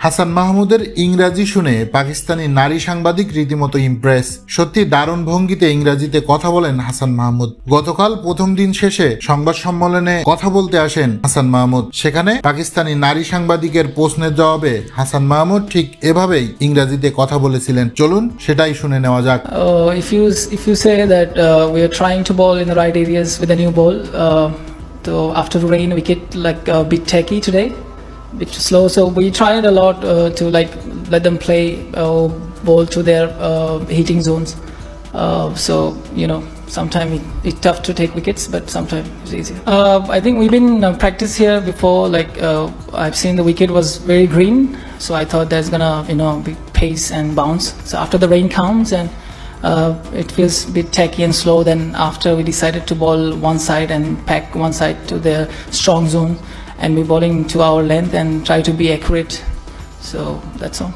হাসান মাহমুদের ইংরাজি শুনে পাকিস্তানি নারী সাংবাদিক রীতিমতো ইমপ্রেস। সত্যি দারুণ ভঙ্গিতে ইংরাজিতে কথা বলেন হাসান মাহমুদ। গতকাল প্রথম দিন শেষে সংবাদ সম্মেলনে কথা বলতে আসেন হাসান মাহমুদ। সেখানে পাকিস্তানি নারী সাংবাদিকের প্রশ্নের জবাবে হাসান মাহমুদ ঠিক এভাবেই ইংরাজিতে কথা বলেছিলেন। চলুন সেটাই শুনে নেওয়া যাক। If you say that we are trying to bowl in the right areas with a new ball, so after rain we get like a bit tacky today, bit slow, so we tried a lot to like let them play ball to their hitting zones, so you know sometimes it's tough to take wickets, but sometimes it's easier. I think we've been practice here before, like I've seen the wicket was very green, so I thought there's gonna be pace and bounce. So after the rain comes and it feels a bit tacky and slow, then after we decided to bowl one side and pack one side to their strong zone, and we're bowling to our length and try to be accurate, so that's all.